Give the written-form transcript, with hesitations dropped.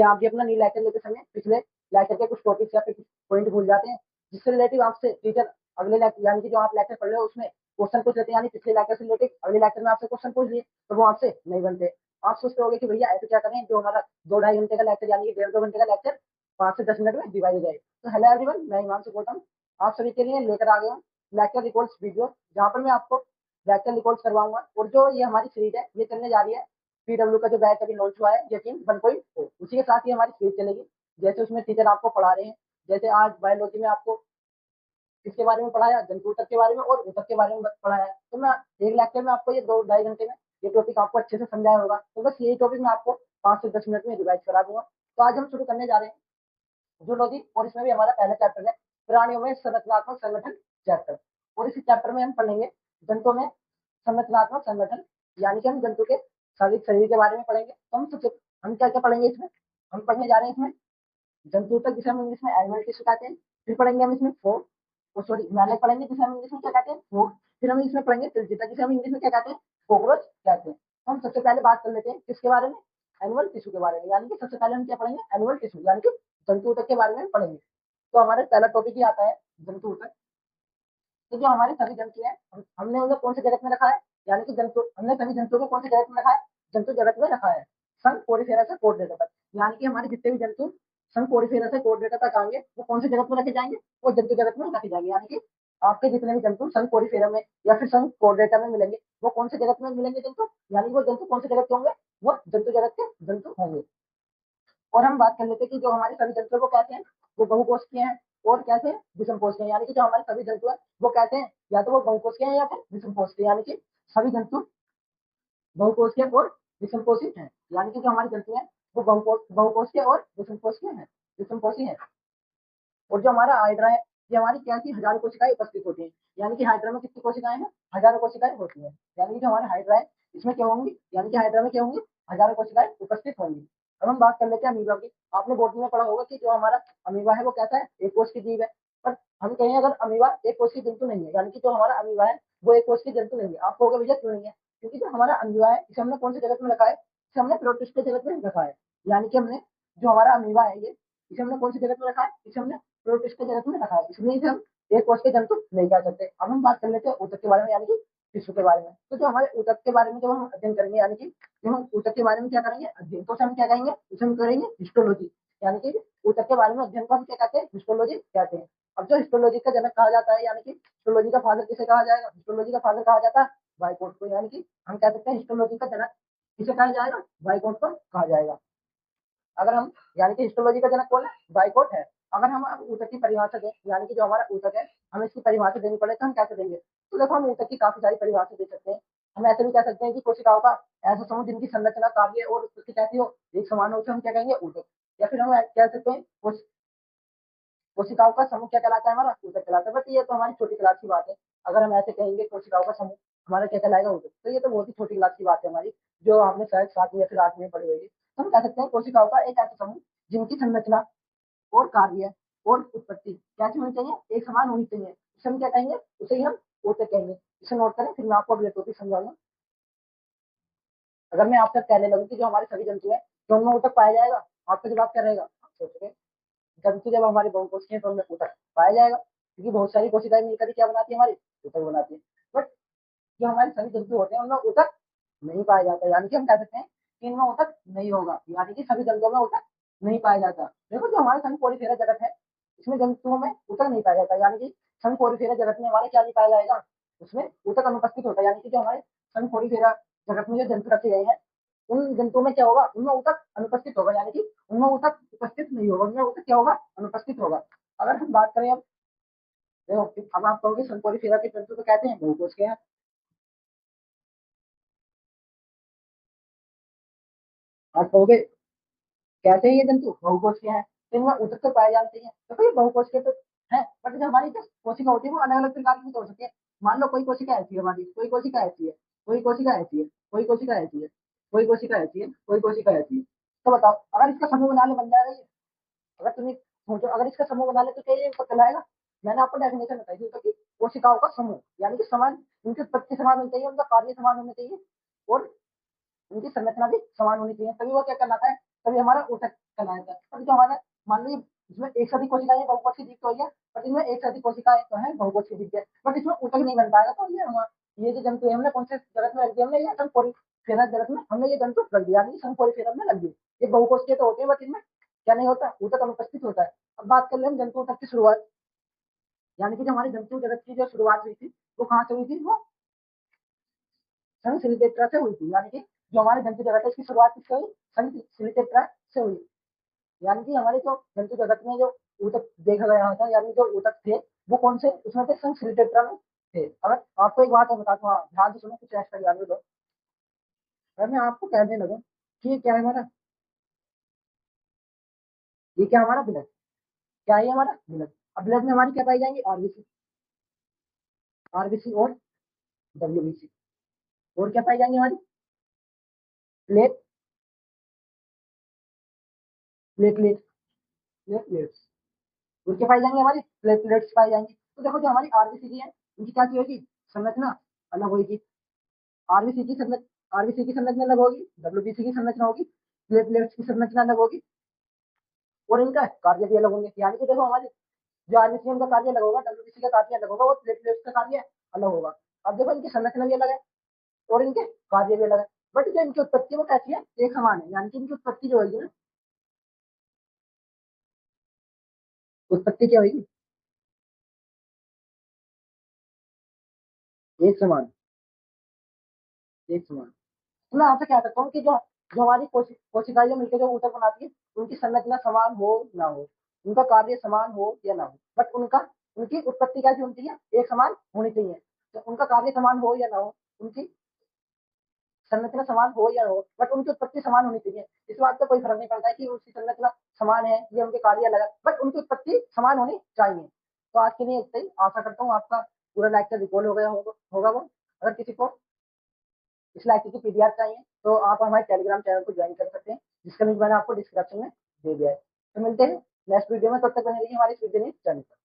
क्या आप भी अपना न्यू लेक्चर लेते समय पिछले लेक्चर के कुछ टॉपिक्स या फिर पॉइंट भूल जाते हैं, जिससे रिलेटिव आपसे टीचर अगले लेक्चर यानी कि जो आप लेक्चर पढ़ रहे हो उसमें क्वेश्चन पूछ लेते हैं, यानी पिछले लेक्चर से रिलेटेड अगले लेक्चर में आपसे क्वेश्चन पूछ लिए तो वो आपसे नहीं बनते। आप सोचते होंगे कि भैया ऐसे क्या करें जो हमारा 2-2.5 घंटे का लेक्चर यानी कि 1.5-2 घंटे का लेक्चर 5 से 10 मिनट में डिवाइड हो जाए। तो हेलो एवरीवन, मैं हिमांशु गौतम आप सभी के लिए लेकर आ गया हूँ लेक्चर रिकॉर्ड्स वीडियो, जहाँ पर मैं आपको लेक्चर रिकॉर्ड्स करवाऊंगा। और जो ये हमारी सीरीज है ये चलने जा रही है पीडब्ल्यू का जो बैच अभी लॉन्च हुआ है यकीन 1.0, उसी के साथ ही हमारी सीरीज चलेगी। जैसे उसमें टीचर आपको पढ़ा रहे हैं, जैसे आज बायोलॉजी में आपको इसके बारे में पढ़ाया, जंतु ऊतक के बारे में और ऊतक के बारे में पढ़ाया, तो मैं एक लेक्चर में आपको ये 2-2.5 घंटे में ये टॉपिक आपको अच्छे से समझाया होगा। तो बस यही टॉपिक मैं आपको 5 से 10 मिनट में रिवाइज करा दूंगा। तो आज हम शुरू करने जा रहे हैं जूलॉजी, और इसमें भी हमारा पहला चैप्टर है प्राणियों में संरचनात्मक संगठन चैप्टर। और इस चैप्टर में हम पढ़ेंगे जंतुओं में संरचनात्मक संगठन, यानी कि हम जंतु के शारीरिक शरीर के बारे में पढ़ेंगे। तो हम क्या क्या पढ़ेंगे इसमें, हम पढ़ने जा रहे हैं इसमें जंतु तक, जिसे हम इंग्लिश में एनिमल टिश्यू कहते हैं। फिर पढ़ेंगे हम इसमें फोक, वो सॉरी मैले पढ़ेंगे जिसे हम इंग्लिश में क्या कहते हैं फोक। फिर हम इसमें पढ़ेंगे तिलचिता जिसे हम इंग्लिश में क्या कहते हैं कॉकरोच कहते हैं। तो हम सबसे पहले बात कर लेते हैं किसके बारे में, एनिमल टिश्यू के बारे में। यानी कि सबसे पहले हम क्या पढ़ेंगे एनिमल टिश्यू यानी कि जंतु तक के बारे में पढ़ेंगे। तो हमारे पहला टॉपिक ही आता है जंतु तक। तो जो हमारे सभी जंतु हैं हमने उन्हें कौन से जगत में रखा है, यानी कि जंतु हमने सभी जंतुओं को कौन से जगत में रखा है, जंतु जगत में रखा है संघ कोरिफेरा से कोर्डेटा तक। यानी कि हमारे जितने भी जंतु संघ कोरिफेरा से कोर्डेटा तक आएंगे वो कौन से जगत में रखे जाएंगे, वो जंतु जगत में रखे जाएंगे। यानी कि आपके जितने भी जंतु संघ कोरिफेरा में या फिर संघ कोर्डेटा में मिलेंगे वो कौन से जगत में मिलेंगे जंतु, यानी कि वो जंतु कौन से जगत के होंगे, वो जंतु जगत के जंतु होंगे। और हम बात कर लेते हैं कि जो हमारे सभी जंतु को कहते हैं वो बहुकोषीय हैं और कैसे हैं विषम कोषीय। यानी कि जो हमारे सभी जंतु हैं वो कहते हैं या तो वो बहुकोषीय हैं या फिर विषम कोषीय, यानी कि सभी जंतु बहुकोषीय और विषम कोषीय हैं। यानी कि जो हमारे जंतु हैं वो बहुकोषीय और विषम कोषीय हैं, विषम कोषीय हैं। और जो हमारा हाइड्रा है ये हमारी क्या की हजारों कोशिकाएं उपस्थित होती हैं। यानी कि हाइड्रा में कितनी कोशिकाएं हैं, हजारों कोशिकाएं होती हैं। यानी कि जो हमारा हाइड्रा है इसमें क्या होंगी, यानी कि हाइड्रा में क्या होंगी हजारों कोशिकाएं उपस्थित होंगी। अब हम बात कर लेते हैं अमीबा की। आपने बॉटनी में पढ़ा होगा कि जो हमारा अमीबा है वो कैसा है, एक कोष की जीव है। पर हम कहें अगर अमीबा एक कोष की जंतु नहीं है, यानी कि जो हमारा अमीबा है वो एक कोष की जंतु नहीं है, आप कहोगे भैया क्यों नहीं है, क्योंकि जो हमारा अमीबा है इसे हमने कौन से जगत में रखा है, इसे हमने प्रोटिस्ट के जगत में रखा है। यानी कि हमने जो हमारा अमीबा है ये इसे हमने कौन सी जगत में रखा है, इसे हमने प्रोटिस्ट के जगत में रखा है, इसलिए इसे हम एक कोष के जंतु नहीं कह सकते। अब हम बात कर लेते हैं ऊतक के बारे में, यानी कि टिश्यू के बारे में। तो जो हमारे ऊतक के बारे में जब हम अध्ययन करेंगे, यानी कि जब हम ऊतक के बारे में क्या करेंगे अध्ययन, तो हम क्या कहेंगे, उसे हम करेंगे हिस्टोलॉजी। यानी कि ऊतक के बारे में अध्ययन को हम क्या कहते हैं, हिस्टोलॉजी कहते हैं। अब जो हिस्टोलॉजी का जनक कहा जाता है, यानी कि हिस्टोलॉजी का फादर किसे कहा जाएगा, हिस्टोलॉजी का फादर कहा जाता है वाइकोट को। यानी कि हम कह सकते हैं हिस्टोलॉजी का जनक किसे कहा जाएगा, वाइकोट को कहा जाएगा। अगर हम यानी कि हिस्टोलॉजी का जनक कौन है, वाइकोट है। अगर हम अब ऊतक की परिभाषा दें, यानी कि जो हमारा ऊतक है हमें इसकी परिभाषा देनी पड़े तो हम कैसे देंगे, तो देखो हम ऊतक की काफी सारी परिभाषा दे सकते हैं। हम ऐसे भी कह सकते हैं कि कोशिकाओं का ऐसा समूह जिनकी संरचना कार्य और उसकी कैसी हो एक समान हो, उसे हम क्या कहेंगे ऊतक। या फिर हम कह सकते हैं कोशिकाओं का समूह क्या कहलाता है, हमारा ऊतक कहलाता है। बट ये तो हमारी छोटी क्लास की बात है। अगर हम ऐसे कहेंगे कोशिकाओं का समूह हमारा क्या कहलाएगा ऊतक, तो ये तो बहुत ही छोटी क्लास की बात है हमारी, जो हमने शायद 7वीं या फिर 8वीं में पढ़ी होगी। तो हम कह सकते हैं कोशिकाओं का एक ऐसा समूह जिनकी संरचना और कार्य और उत्पत्ति कैसी होनी चाहिए, एक समान होनी चाहिए, इसे हम क्या कहेंगे, उसे ही हम ऊतक कहेंगे। इसे नोट करें, फिर मैं आपको अगले टॉपिक समझाऊंगा। अगर मैं आपसे कहने लगूं कि जो हमारे सभी जंतु है तो उनमें ऊतक पाया जाएगा, आपका जवाब क्या रहेगा, आप सोचोगे जंतु जब हमारे बहुकोषीय है तो उनमें ऊतक पाया जाएगा, क्योंकि बहुत सारी कोशिकाएं मिलकर क्या बनाती है, हमारी ऊतक बनाती है। बट जो हमारे सभी जंतु होते हैं उनमें ऊतक नहीं पाया जाता, यानी कि हम कह सकते हैं कि इनमें ऊतक नहीं होगा, यानी कि सभी जंतुओं में ऊतक नहीं पाया जाता। देखो जो हमारे संघ कोरिफेरा जगत है इसमें जंतुओं में ऊतक नहीं पाया जाता, यानी कि संघ कोरिफेरा जगत में हमारे क्या नहीं पाया जाएगा, उसमें ऊतक अनुपस्थित होता है। यानी कि जो हमारे संघ कोरिफेरा जगत में जो जंतु रखे गए हैं उन जंतुओं में क्या होगा, उनमें ऊतक अनुपस्थित होगा, यानी कि उनमें ऊतक उपस्थित नहीं होगा, उनमें ऊतक क्या होगा, अनुपस्थित होगा। अगर हम बात करें अब देखो, अब आप कहोगे संघ कोरिफेरा के जंतु तो कहते हैं बहुकोष के हैं, आप कहोगे कैसे हैं ये जंतु बहुकोष के हैं, तो इनमें ऊतक तो पाए जाते हैं, तो ये बहुकोष के तो है। बट जो हमारी जो कोशिका होती है वो अलग अलग प्रकार की हो सकती है। मान लो कोई कोशिका ऐसी है हमारी, कोई कोशिका ऐसी है, कोई कोशिका ऐसी है, कोई कोशिका ऐसी है, कोई कोशिका ऐसी है, कोई कोशिका ऐसी है। तो बताओ अगर इसका समूह बना ले बन जाएगा ये, अगर तुम्हें सोचो अगर इसका समूह बना ले तो क्या ये पता चलाएगा। मैंने आपको डेफिनेशन बताई थी कि कोशिकाओं का समूह यानी कि समान, उनकी उत्पत्ति समान होनी चाहिए, उनका कार्य समान होना चाहिए और उनकी संरचना भी समान होनी चाहिए, तभी वो क्या कहलाता है, तभी हमारा ऊतक कहलाया था। और जो हमारा मान लीजिए इसमें एक से अधिक कोशिकाएं बहुकोशीय जीव तो हो गया, बट इनमें एक से अधिक कोशिकाएं तो है बहुकोशीय जीव के, बट इसमें ऊतक नहीं बन पाएगा। तो ये जो जंतु है हमने कौन से जगत में रख दिया, हमने ये संपोरिफेरा जगत में हमने ये जंतु रख दिया, यानी संपोरिफेरा में रख दिए। ये बहुकोशीय तो होते हैं, बट इनमें क्या नहीं होता, ऊतक अनुपस्थित होता है। अब बात कर ले हम जंतु ऊतक की शुरुआत, यानी कि जो हमारे जंतु जगत की जो शुरुआत हुई थी वो कहाँ से हुई थी, वो संघ सिलिकेट्रा से हुई थी। यानी कि जो हमारे जंतु जगत है इसकी शुरुआत किससे हुई, संघ सिलिकेट्रा से हुई। यानी कि हमारे जो जंतु जगत में जो ऊतक देखा गया था, यानी जो ऊतक थे वो कौन से, उसमें थे संघ सिलिकेट्रा में थे। अगर आपको एक बात और बताता हूँ, ध्यान से सुनो, कुछ एक्स्ट्रा ज्ञान में दो। अगर मैं आपको कहने लगूँ कि ये क्या है हमारा, ये क्या हमारा ब्लड, क्या है हमारा ब्लड। अब ब्लड में हमारी क्या पाई जाएंगी, आरबीसी, आरबीसी और डब्ल्यूबीसी। और क्या पाई जाएंगी हमारी, प्लेट, प्लेटलेट, प्लेटलेट्स। और क्या पाई जाएंगे, हमारी प्लेटलेट्स पाई जाएंगी। तो देखो जो हमारी आरबीसी की है उनकी क्या होगी, संरचना अलग होगी। आरबीसी की संरचना, आरबीसी की संरचना अलग होगी, डब्ल्यूबीसी की संरचना होगी, प्लेटलेट्स की संरचना अलग होगी, और इनका कार्य भी अलग होंगे। यानी कि देखो हमारे जो आरबीसी का कार्य अलग होगा, डब्ल्यूबीसी का कार्य अलग होगा, और प्लेटलेट्स का कार्य अलग होगा। अब देखो इनकी संरचना भी अलग है और इनके कार्य भी अलग है, बट जो इनकी उत्पत्ति है वो कैसी है, एक समान है। यानी कि इनकी उत्पत्ति जो होगी ना, उत्पत्ति क्या होगी, एक समान, एक समान। तो मैं आपसे क्या करता हूँ कि जो जो हमारी कोशिकाएं जो मिलकर जो ऊतक बनाती है उनकी संरचना समान हो ना हो, उनका कार्य समान हो या ना हो, बट उनका उनकी उत्पत्ति कैसी होनी चाहिए, एक समान होनी चाहिए। तो उनका कार्य समान हो या ना हो, उनकी संरचना समान हो या हो, बट उनकी उत्पत्ति समान होनी चाहिए। इस बात का कोई फर्क नहीं पड़ता है कि उसकी संरचना समान है या उनके कार्य अलग है, बट उनकी उत्पत्ति समान होनी चाहिए। तो आज के लिए इतना ही। आशा करता हूँ आपका पूरा लेक्चर रिकॉल हो गया होगा वो। अगर किसी को इस लेक्चर की पीडीएफ चाहिए तो आप हमारे टेलीग्राम चैनल को ज्वाइन कर सकते हैं, जिसका लिंक मैंने आपको डिस्क्रिप्शन में दे दिया है। तो मिलते हैं नेक्स्ट वीडियो में, तब तक बने रहिए हमारे इस वीडियो चैनल पर।